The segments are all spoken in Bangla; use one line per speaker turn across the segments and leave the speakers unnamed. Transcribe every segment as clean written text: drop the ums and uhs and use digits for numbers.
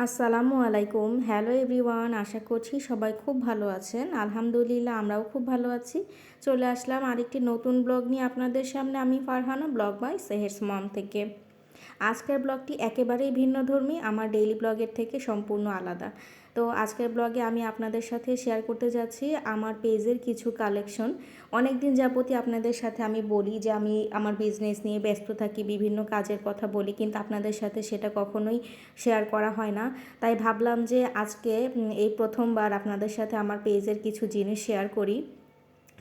আসসালামু আলাইকুম। হ্যালো এভরিওয়ান, আশা করছি সবাই খুব ভালো আছেন। আলহামদুলিল্লাহ আমরাও খুব ভালো আছি। চলে আসলাম আরেকটি নতুন ব্লগ নিয়ে আপনাদের সামনে। আমি ফারহানা, ব্লগ বাই সেহেরস মম থেকে। আজকের ব্লগটি একেবারেই ভিন্নধর্মী, আমার ডেইলি ব্লগের থেকে সম্পূর্ণ আলাদা। তো আজকের ব্লগে আমি আপনাদের সাথে শেয়ার করতে যাচ্ছি আমার পেজের কিছু কালেকশন। অনেক দিন যাবতই আপনাদের সাথে আমি বলি যে আমি আমার বিজনেস নিয়ে ব্যস্ত থাকি, বিভিন্ন কাজের কথা বলি, কিন্তু আপনাদের সাথে সেটা কখনোই শেয়ার করা হয় না। তাই ভাবলাম যে আজকে এই প্রথমবার আপনাদের সাথে আমার পেজের কিছু জিনিস শেয়ার করি।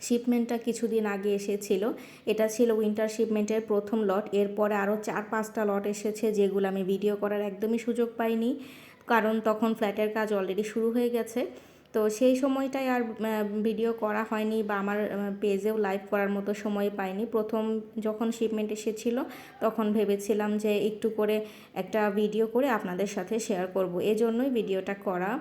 শিপমেন্টটা কিছুদিন আগে এসেছিল। এটা ছিল উইন্টার শিপমেন্টের প্রথম লট। এরপরে আরও 4-5টা লট এসেছে, যেগুলো আমি ভিডিও করার একদমই সুযোগ পাইনি, কারণ তখন ফ্ল্যাটের কাজ অলরেডি শুরু হয়ে গেছে। তো সেই সময়টায় আর ভিডিও করা হয়নি বা আমার পেজেও লাইভ করার মতো সময় পাইনি। প্রথম যখন শিপমেন্ট এসেছিলো তখন ভেবেছিলাম যে একটু করে একটা ভিডিও করে আপনাদের সাথে শেয়ার করব, এজন্যই ভিডিওটা করা।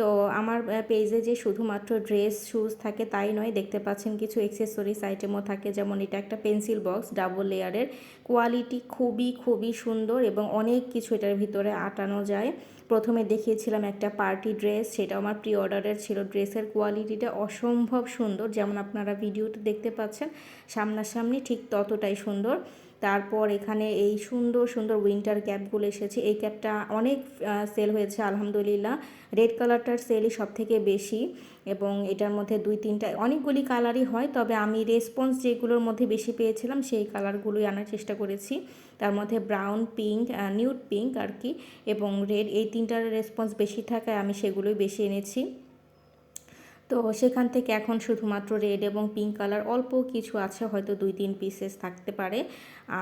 তো আমার পেজে যে শুধুমাত্র ড্রেস শুজ থাকে তাই নয়, দেখতে পাচ্ছেন কিছু অ্যাক্সেসরিজ আইটেমও থাকে। যেমন এটা একটা পেন্সিল বক্স, ডাবল লেয়ারের, কোয়ালিটি খুবই খুবই সুন্দর এবং অনেক কিছু এটার ভিতরে আটানো যায়। প্রথমে দেখিয়েছিলাম একটা পার্টি ড্রেস, সেটা আমার প্রি অর্ডারের ছিল। ড্রেসের কোয়ালিটিটা অসম্ভব সুন্দর, যেমন আপনারা ভিডিওতে দেখতে পাচ্ছেন সামনাসামনি ঠিক ততটাই সুন্দর। তারপর এখানে এই সুন্দর সুন্দর উইন্টার ক্যাপগুলো এসেছে। এই ক্যাপটা অনেক সেল হয়েছে আলহামদুলিল্লাহ। রেড কালারটার সেলই সব থেকে বেশি, এবং এটার মধ্যে 2-3টা অনেকগুলি কালারই হয়, তবে আমি রেসপন্স যেগুলোর মধ্যে বেশি পেয়েছিলাম সেই কালারগুলোই আনার চেষ্টা করেছি। তার মধ্যে ব্রাউন, পিঙ্ক, নিউড পিঙ্ক আর কি, এবং রেড, এই তিনটার রেসপন্স বেশি থাকায় আমি সেগুলোই বেশি এনেছি। তো সেখান থেকে এখন শুধুমাত্র রেড এবং পিঙ্ক কালার অল্প কিছু আছে, হয়তো 2-3 পিসেস থাকতে পারে।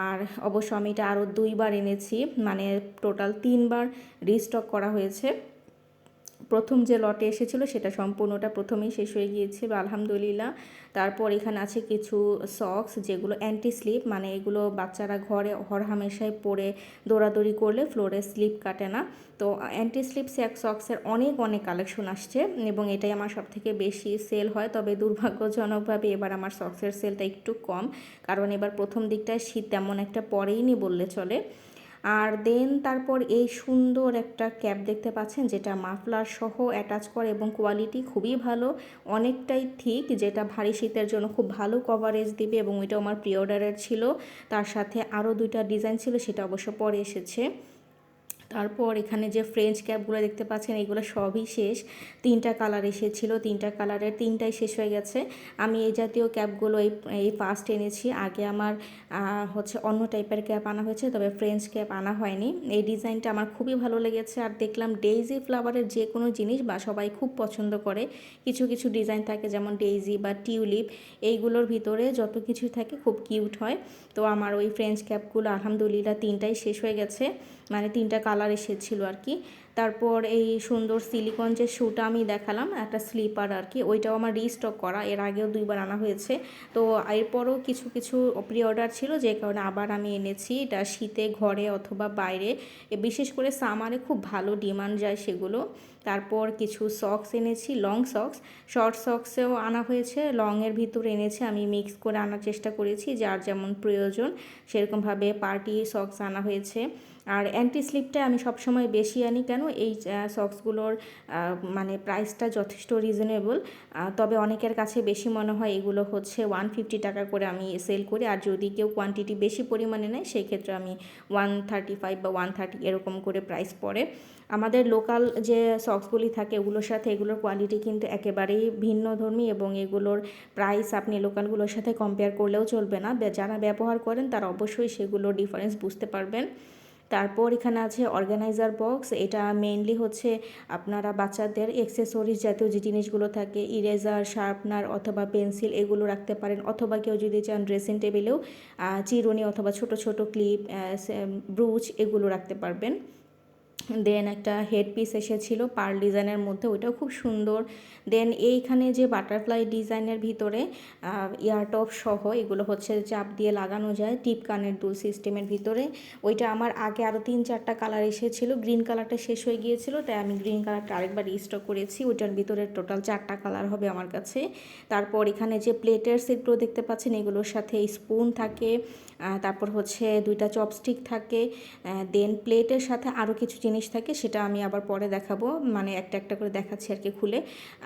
আর অবশ্য আমি এটা আরও 2বার এনেছি, মানে টোটাল 3বার রিস্টক করা হয়েছে। প্রথম যে লটে এসেছিলো সেটা সম্পূর্ণটা প্রথমেই শেষ হয়ে গিয়েছিল আলহামদুলিল্লাহ। তারপর এখানে আছে কিছু সক্স, যেগুলো অ্যান্টি স্লিপ, মানে এগুলো বাচ্চারা ঘরে হরহামেশাই পরে দৌড়াদৌড়ি করলে ফ্লোরে স্লিপ কাটে না। তো অ্যান্টি স্লিপ সক্সের অনেক অনেক কালেকশন আসছে, এবং এটাই আমার সব থেকে বেশি সেল হয়। তবে দুর্ভাগ্যজনকভাবে এবার আমার সক্সের সেলটা একটু কম, কারণ এবার প্রথম দিকটায় শীত তেমন একটা পড়েইনি বললে চলে। আর দেন তারপর এই সুন্দর একটা ক্যাপ দেখতে পাচ্ছেন, যেটা মাফলার সহ অ্যাটাচ করে এবং কোয়ালিটি খুবই ভালো, অনেকটাই থিক, যেটা ভারী শীতের জন্য খুব ভালো কভারেজ দিবে, এবং ওইটা আমার প্রি অর্ডারের ছিল। তার সাথে আরও 2টা ডিজাইন ছিল, সেটা অবশ্য পরে এসেছে। তারপর এখানে যে ফ্রেঞ্চ ক্যাপগুলো দেখতে পাচ্ছেন, এগুলো সবই শেষ। 3টা কালার এসেছিল, 3টা কালারের 3টাই শেষ হয়ে গেছে। আমি এই জাতীয় ক্যাপগুলো এই ফার্স্ট এনেছি। আগে আমার হচ্ছে অন্য টাইপের ক্যাপ আনা হয়েছে, তবে ফ্রেঞ্চ ক্যাপ আনা হয়নি। এই ডিজাইনটা আমার খুবই ভালো লেগেছে। আর দেখলাম ডেইজি ফ্লাওয়ারের যে কোনো জিনিস বা সবাই খুব পছন্দ করে। কিছু কিছু ডিজাইন থাকে যেমন ডেইজি বা টিউলিপ, এইগুলোর ভিতরে যত কিছু থাকে খুব কিউট হয়। তো আমার ওই ফ্রেঞ্চ ক্যাপগুলো আলহামদুলিল্লাহ 3টাই শেষ হয়ে গেছে, মানে 3টা কালার এসেছিলো আর কি। তারপর এই সুন্দর সিলিকন যে শ্যুটা আমি দেখালাম, একটা স্লিপার আর কি, ওইটাও আমার রিস্টক করা, এর আগেও 2বার আনা হয়েছে। তো এরপরও কিছু কিছু প্রি অর্ডার ছিল, যে কারণে আবার আমি এনেছি। এটা শীতে ঘরে অথবা বাইরে, বিশেষ করে সামারে খুব ভালো ডিমান্ড যায় সেগুলো। তারপর কিছু সক্স এনেছি, লং সক্স, শর্ট সক্সেও আনা হয়েছে, লংয়ের ভিতরে এনেছি। আমি মিক্স করে আনার চেষ্টা করেছি, যার যেমন প্রয়োজন সেরকমভাবে পার্টি সক্স আনা হয়েছে। আর অ্যান্টি স্লিপটা আমি সবসময় বেশি আনি, কেন এই সক্সগুলোর মানে প্রাইসটা যথেষ্ট রিজনেবল, তবে অনেকের কাছে বেশি মনে হয়। এগুলো হচ্ছে 150 টাকা করে আমি সেল করি, আর যদি কেউ কোয়ান্টিটি বেশি পরিমাণে নেয় সেই ক্ষেত্রে আমি 135 বা 130 এরকম করে প্রাইস পড়ে। আমাদের লোকাল যে সক্সগুলি থাকে ওগুলোর সাথে এগুলোর কোয়ালিটি কিন্তু একেবারেই ভিন্নধর্মী, এবং এগুলোর প্রাইস আপনি লোকালগুলোর সাথে কম্পেয়ার করলেও চলবে না। যারা ব্যবহার করেন তারা অবশ্যই সেগুলোর ডিফারেন্স বুঝতে পারবেন। তারপর এখানে আছে অর্গানাইজার বক্স, এটা মেইনলি হচ্ছে আপনারা বাচ্চাদের অ্যাক্সেসরিজ জাতীয় যে জিনিসগুলো থাকে, ইরেজার, শার্পনার অথবা পেন্সিল, এগুলো রাখতে পারেন। অথবা কেউ যদি চান ড্রেসিং টেবিলেও চিরুনি অথবা ছোট ছোট ক্লিপ, ব্রুচ, এগুলো রাখতে পারবেন। দেন একটা হেড পিস এসেছিলো পার্ল ডিজাইনের মধ্যে, ওইটাও খুব সুন্দর। দেন এইখানে যে বাটারফ্লাই ডিজাইনের ভিতরে ইয়ারটপ সহ, এগুলো হচ্ছে চাপ দিয়ে লাগানো যায় টিপ কানের দুল সিস্টেমের ভিতরে। ওইটা আমার আগে আরও 3-4টা কালার এসেছিলো, গ্রিন কালারটা শেষ হয়ে গিয়েছিলো, তাই আমি গ্রিন কালারটা আরেকবার রিস্টক করেছি। ওইটার ভিতরে টোটাল 4টা কালার হবে আমার কাছে। তারপর এখানে যে প্লেটের সেটগুলো দেখতে পাচ্ছেন, এগুলোর সাথে স্পুন থাকে, তারপর হচ্ছে 2টা চপস্টিক থাকে। দেন প্লেটের সাথে আরও কিছু জিনিস জিনিস থাকে সেটা আমি আবার পরে দেখাবো, মানে একটা একটা করে দেখাচ্ছি আর কি খুলে।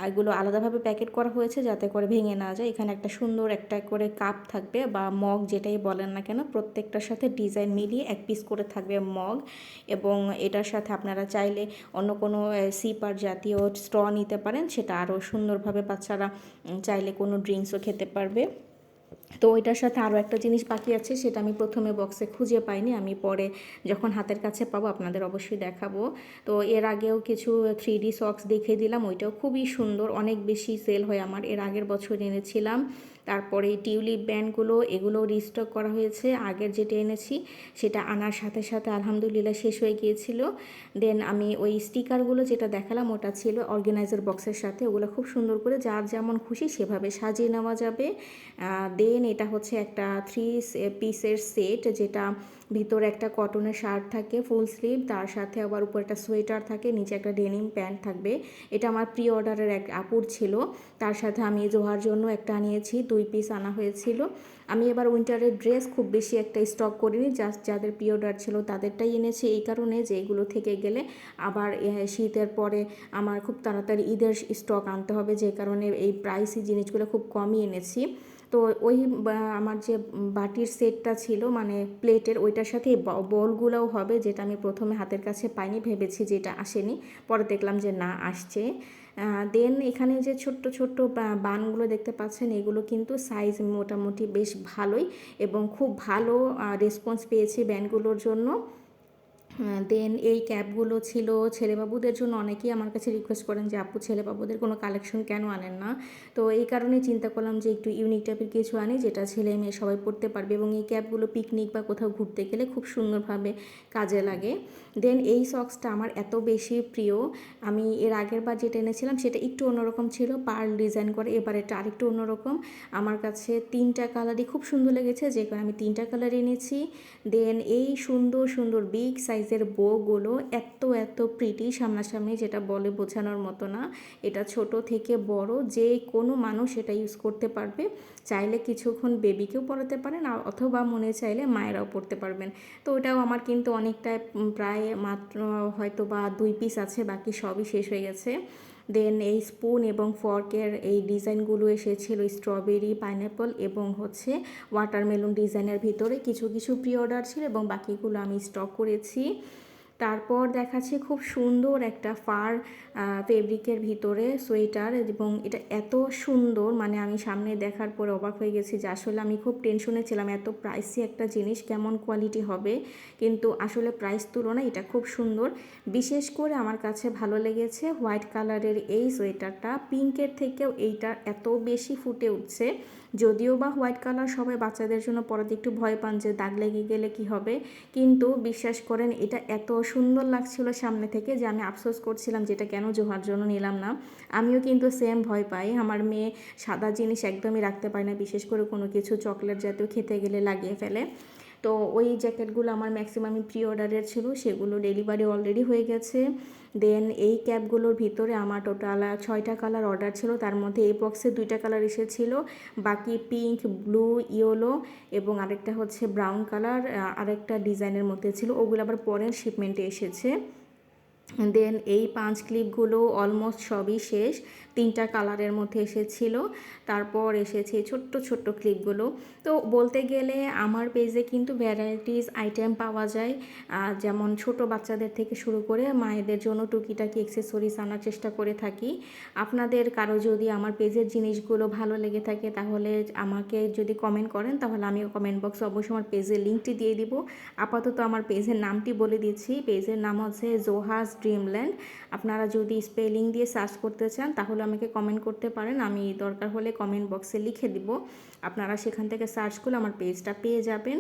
এগুলো আলাদাভাবে প্যাকেট করা হয়েছে যাতে করে ভেঙে না যায়। এখানে একটা সুন্দর একটা করে কাপ থাকবে বা মগ যেটাই বলেন না কেন, প্রত্যেকটার সাথে ডিজাইন মিলিয়ে এক পিস করে থাকবে মগ। এবং এটার সাথে আপনারা চাইলে অন্য কোনো সিপার জাতীয় স্ট্র নিতে পারেন, সেটা আরও সুন্দরভাবে বাচ্চারা চাইলে কোনো ড্রিঙ্কসও খেতে পারবে। তো এটার সাথে আরও একটা জিনিস বাকি আছে, সেটা আমি প্রথমে বক্সে খুঁজে পাইনি, আমি পরে যখন হাতের কাছে পাবো আপনাদের অবশ্যই দেখাবো। তো এর আগেও কিছু 3D সক্স দেখিয়ে দিলাম, ওইটাও খুবই সুন্দর, অনেক বেশি সেল হয় আমার, এর আগের বছর এনেছিলাম। তারপরে এই টিউলিপ ব্যান্ডগুলো, এগুলো রিস্টক করা হয়েছে, আগের যেটা এনেছি সেটা আনার সাথে সাথে আলহামদুলিল্লাহ শেষ হয়ে গিয়েছিল। দেন আমি ওই স্টিকারগুলো যেটা দেখালাম ওটা ছিল অর্গানাইজার বক্সের সাথে, ওগুলো খুব সুন্দর করে যার যেমন খুশি সেভাবে সাজিয়ে নেওয়া যাবে। দেন এটা হচ্ছে একটা 3 পিসের সেট, যেটা ভিতরে একটা কটনের শার্ট থাকে ফুল স্লিভ, তার সাথে আবার উপরে একটা সোয়েটার থাকে, নিচে একটা ডেনিম প্যান্ট থাকবে। এটা আমার প্রি অর্ডারের এক আপুর ছিল, তার সাথে আমি জোহার জন্য একটা নিয়েছি, 2 পিস আনা হয়েছিল। আমি এবার উইন্টারের ড্রেস খুব বেশি একটা স্টক করিনি, জাস্ট যাদের প্রি অর্ডার ছিল তাদেরটাই এনেছি, এই কারণে যে এগুলো থেকে গেলে আবার শীতের পরে আমার খুব তাড়াতাড়ি ঈদের স্টক আনতে হবে, যে কারণে এই প্রাইসি জিনিসগুলো খুব কমই এনেছি। তো ওই আমার যে বাটির সেটটা ছিল মানে প্লেটের, ওইটার সাথে বলগুলোও হবে, যেটা আমি প্রথমে হাতের কাছে পাইনি, ভেবেছি যে এটা আসেনি, পরে দেখলাম যে না আসছে। দেন এখানে যে ছোট্ট ছোট্ট বানগুলো দেখতে পাচ্ছেন, এগুলো কিন্তু সাইজ মোটামুটি বেশ ভালোই এবং খুব ভালো রেসপন্স পেয়েছি ব্যান্ডগুলোর জন্য। দেন এই ক্যাপগুলো ছিল ছেলেবাবুদের জন্য, অনেকেই আমার কাছে রিকোয়েস্ট করেন যে আপু ছেলেবাবুদের কোনো কালেকশন কেন আনেন না, তো এই কারণে চিন্তা করলাম যে একটু ইউনিক টাইপের কিছু আনি যেটা ছেলে মেয়ে সবাই পড়তে পারবে, এবং এই ক্যাপগুলো পিকনিক বা কোথাও ঘুরতে গেলে খুব সুন্দরভাবে কাজে লাগে। দেন এই সক্সটা আমার এত বেশি প্রিয়, আমি এর আগের বার যেটা এনেছিলাম সেটা একটু অন্যরকম ছিল, পার্ল ডিজাইন করে, এবার এটা আরেকটু অন্যরকম। আমার কাছে 3টা কালারই খুব সুন্দর লেগেছে, যে কারণে আমি 3টা কালার এনেছি। দেন এই সুন্দর সুন্দর বিগ সাইজের বউগুলো এত এত প্রিটি সামনাসামনি, যেটা বলে বোঝানোর মতো না। এটা ছোট থেকে বড় যে কোনো মানুষ এটা ইউজ করতে পারবে, চাইলে কিছুক্ষণ বেবিকেও পরাতে পারেন অথবা মনে চাইলে মায়েরাও পরতে পারবেন। তো ওটাও আমার কিন্তু অনেকটাই প্রায় মাত্র হয়তো বা 2 পিস আছে, বাকি সবই শেষ হয়ে গেছে। দেন এই স্পুন এবং ফর্কের এই ডিজাইনগুলো এসেছিল স্ট্রবেরি, পাইনঅ্যাপল এবং হচ্ছে ওয়াটারমেলন ডিজাইনের ভিতরে, কিছু কিছু প্রি অর্ডার ছিল এবং বাকিগুলো আমি স্টক করেছি। তারপর দেখাচ্ছি খুব সুন্দর একটা ফার ফেব্রিকের ভিতরে সোয়েটার, এবং এটা এত সুন্দর, মানে আমি সামনে দেখার পরে অবাক হয়ে গেছি যে আসলে আমি খুব টেনশনে ছিলাম এত প্রাইসি একটা জিনিস কেমন কোয়ালিটি হবে, কিন্তু আসলে প্রাইস তুলনায় এটা খুব সুন্দর। বিশেষ করে আমার কাছে ভালো লেগেছে হোয়াইট কালারের এই সোয়েটারটা, পিঙ্কের থেকেও এইটা এত বেশি ফুটে উঠছে। যদিও বা হোয়াইট কালার সবাই বাচ্চাদের জন্য পরাতে একটু ভয় পান যে দাগ লেগে গেলে কি হবে, কিন্তু বিশ্বাস করেন এটা এত সুন্দর লাগছিল সামনে থেকে যে আমি আফসোস করছিলাম যেটা কেন জোহার জন্য নিলাম না। আমিও কিন্তু সেম ভয় পাই, আমার মেয়ে সাদা জিনিস একদমই রাখতে পারে না, বিশেষ করে কোনো কিছু চকলেট জাতীয় খেতে গেলে লাগিয়ে ফেলে। তো ওই জ্যাকেটগুলো আমার ম্যাক্সিমামই প্রি অর্ডারের ছিল, সেগুলো ডেলিভারি অলরেডি হয়ে গেছে। দেন এই ক্যাপগুলোর ভিতরে আমার টোটাল 6টা কালার অর্ডার ছিল, তার মধ্যে এই বক্সে 2টা কালার এসেছিলো, বাকি পিঙ্ক, ব্লু, ইয়েলো এবং আরেকটা হচ্ছে ব্রাউন কালার আরেকটা ডিজাইনের মধ্যে ছিল, ওগুলো আবার পরের শিপমেন্টে এসেছে। দেন এই 5 ক্লিপগুলো অলমোস্ট সবই শেষ, 3টা কালারের মধ্যে এসেছিল। তারপর এসেছে ছোট্ট ছোট্ট ক্লিপগুলো। তো বলতে গেলে আমার পেজে কিন্তু ভ্যারাইটিস আইটেম পাওয়া যায়, যেমন ছোট বাচ্চাদের থেকে শুরু করে মায়েদের জন্য টুকিটাকি অ্যাক্সেসরিজ আনার চেষ্টা করে থাকি। আপনাদের কারো যদি আমার পেজের জিনিসগুলো ভালো লেগে থাকে তাহলে আমাকে যদি কমেন্ট করেন, তাহলে আমি কমেন্ট বক্সে অবশ্যই আমার পেজের লিঙ্কটি দিয়ে দিব। আপাতত আমার পেজের নামটি বলে দিচ্ছি, পেজের নাম হচ্ছে জোহাস ড্রিমল্যান্ড। আপনারা যদি স্পেলিং দিয়ে সার্চ করতে চান তাহলে আমাকে কমেন্ট করতে পারেন, আমি দরকার হলে কমেন্ট বক্সে লিখে দিব, আপনারা সেখান থেকে সার্চ করলে আমার পেজটা পেয়ে যাবেন।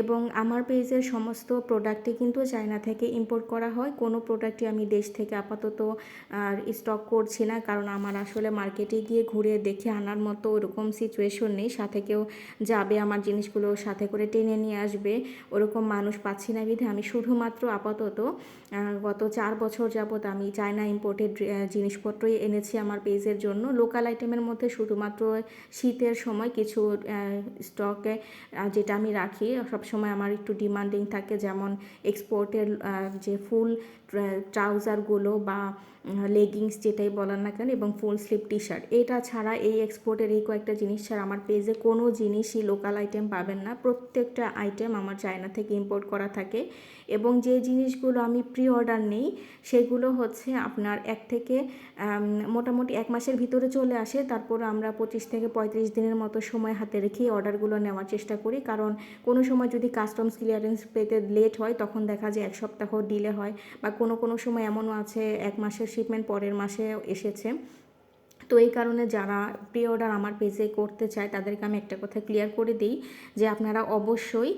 এবং আমার পেজের সমস্ত প্রোডাক্টই কিন্তু চায়না থেকে ইম্পোর্ট করা হয়, কোনো প্রোডাক্টই আমি দেশ থেকে আপাতত স্টক করছি না, কারণ আমার আসলে মার্কেটে গিয়ে ঘুরে দেখে আনার মতো ওরকম সিচুয়েশন নেই, সাথে কেউ যাবে আমার জিনিসগুলো সাথে করে টেনে নিয়ে আসবে ওরকম মানুষ পাচ্ছি না, বিধে আমি শুধুমাত্র আপাতত গত 4 বছর যাবত আমি চায়না ইম্পোর্টেড জিনিসপত্রই এনেছি আমার আমার পেজের জন্য। লোকাল আইটেমের মধ্যে শুধুমাত্র শীতের সময় কিছু স্টকে যেটা আমি রাখি সবসময় আমার একটু ডিমান্ডিং থাকে, যেমন এক্সপোর্টের যে ফুল ট্রাউজারগুলো বা লেগিংস যেটাই বলার না কেন, এবং ফুল স্লিভ টি শার্ট। এটা ছাড়া এই এক্সপোর্টের এই কয়েকটা জিনিস ছাড়া আমার পেজে কোনো জিনিসই লোকাল আইটেম পাবেন না। প্রত্যেকটা আইটেম আমার চায়না থেকে ইম্পোর্ট করা থাকে, এবং যে জিনিসগুলো আমি প্রি অর্ডার নেই সেগুলো হচ্ছে আপনার মোটামুটি 1 মাসের ভিতরে চলে আসে। তারপর আমরা 25 থেকে 35 দিনের মতো সময় হাতে রেখেই অর্ডারগুলো নেওয়ার চেষ্টা করি, কারণ কোনো সময় যদি কাস্টমস ক্লিয়ারেন্স পেতে লেট হয় তখন দেখা যায় 1 সপ্তাহ ডিলে হয়, বা কোনো সময় এমনও আছে 1 মাসের শিপমেন্ট পরের মাসে এসেছে। তো এই কারণে যারা প্রি অর্ডার আমার পেজে করতে চায় তাদেরকে আমি একটা কথা ক্লিয়ার করে দিই যে আপনারা অবশ্যই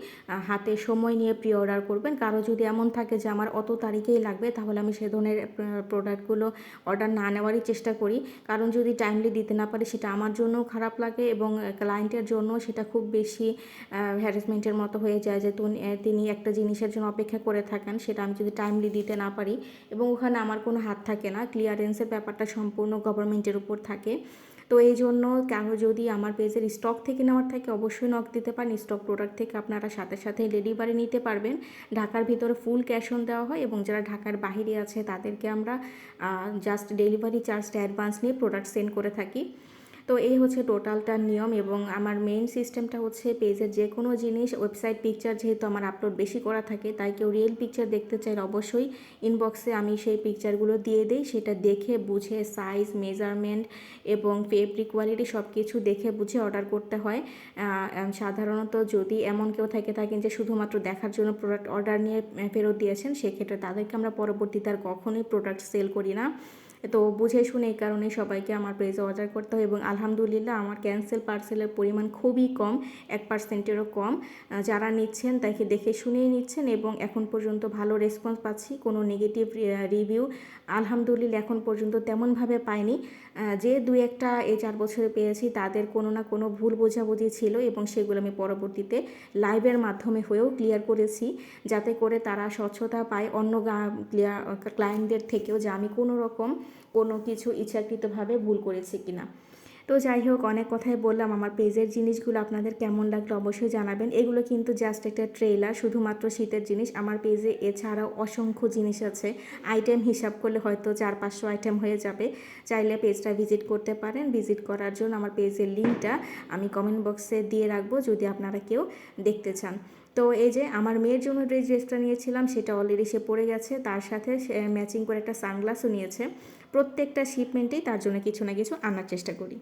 হাতে সময় নিয়ে প্রি অর্ডার করবেন। কারো যদি এমন থাকে যে আমার অত তারিখেই লাগবে, তাহলে আমি সে ধরনের প্রোডাক্টগুলো অর্ডার না নেওয়ারই চেষ্টা করি, কারণ যদি টাইমলি দিতে না পারি সেটা আমার জন্যও খারাপ লাগে এবং ক্লায়েন্টের জন্য সেটা খুব বেশি হ্যারাসমেন্টের মতো হয়ে যায় যে তিনি একটা জিনিসের জন্য অপেক্ষা করে থাকেন, সেটা আমি যদি টাইমলি দিতে না পারি, এবং ওখানে আমার কোনো হাত থাকে না। ক্লিয়ারেন্সের ব্যাপারটা সম্পূর্ণ গভর্নমেন্টের উপর থাকে। তো এই জন্য কারো যদি আমার পেজের স্টক থেকে নেওয়ার থাকে অবশ্যই নক দিতে পারেন। স্টক প্রোডাক্ট থেকে আপনারা সাথে সাথে ডেলিভারি নিতে পারবেন। ঢাকার ভিতরে ফুল ক্যাশ অন দেওয়া হয়, এবং যারা ঢাকার বাইরে আছে তাদেরকে আমরা জাস্ট ডেলিভারি চার্জটা অ্যাডভান্স নিয়ে প্রোডাক্ট সেন্ড করে থাকি। তো এই হচ্ছে টোটালটার নিয়ম, এবং আমার মেইন সিস্টেমটা হচ্ছে পেজের যে কোনো জিনিস ওয়েবসাইট পিকচার যেহেতু আমার আপলোড বেশি করা থাকে, তাই কেউ রিয়েল পিকচার দেখতে চাইলে অবশ্যই ইনবক্সে আমি সেই পিকচারগুলো দিয়ে দিই। সেটা দেখে বুঝে সাইজ, মেজারমেন্ট এবং ফেব্রিক কোয়ালিটি সব কিছু দেখে বুঝে অর্ডার করতে হয়। সাধারণত যদি এমন কেউ থাকেন যে শুধুমাত্র দেখার জন্য প্রোডাক্ট অর্ডার নিয়ে ফেরত দিয়েছেন, সেক্ষেত্রে তাদেরকে আমরা পরবর্তীতে আর কখনোই প্রোডাক্ট সেল করি না। তো বুঝে শুনে এই কারণে সবাইকে আমার পেজে অর্ডার করতে হয়, এবং আলহামদুলিল্লাহ আমার ক্যান্সেল পার্সেলের পরিমাণ খুবই কম, 1%-এরও কম। যারা নিচ্ছেন তাকে দেখে শুনেই নিচ্ছেন, এবং এখন পর্যন্ত ভালো রেসপন্স পাচ্ছি। কোনো নেগেটিভ রিভিউ আলহামদুলিল্লাহ এখন পর্যন্ত তেমনভাবে পাইনি। যে 2-1টা এই 4 বছরে পেয়েছি তাদের কোনো না কোনো ভুল বোঝাবুঝি ছিল, এবং সেগুলো আমি পরবর্তীতে লাইভের মাধ্যমে হয়েও ক্লিয়ার করেছি, যাতে করে তারা স্বচ্ছতা পায় অন্য ক্লায়েন্টদের থেকেও, যে আমি কোনো কিছু ইচ্ছাকৃতভাবে ভুল করেছি কিনা। তো যাই হোক, অনেক কথাই বললাম। আমার পেজের জিনিসগুলো আপনাদের কেমন লাগলো অবশ্যই জানাবেন। এগুলো কিন্তু জাস্ট একটা ট্রেলার, শুধুমাত্র শীতের জিনিস। আমার পেজে এছাড়াও অসংখ্য জিনিস আছে, আইটেম হিসাব করলে হয়তো 400-500 আইটেম হয়ে যাবে। চাইলে পেজটা ভিজিট করতে পারেন। ভিজিট করার জন্য আমার পেজের লিঙ্কটা আমি কমেন্ট বক্সে দিয়ে রাখবো যদি আপনারা কেউ দেখতে চান। তো এই যে আমার মেয়ের জন্য ড্রেসটা নিয়েছিলাম, সেটা অলরেডি সে পরে গেছে, তার সাথে ম্যাচিং করে একটা সানগ্লাসও নিয়েছে। প্রত্যেকটা শিপমেন্টেই তার জন্য কিছু না কিছু আনার চেষ্টা করি।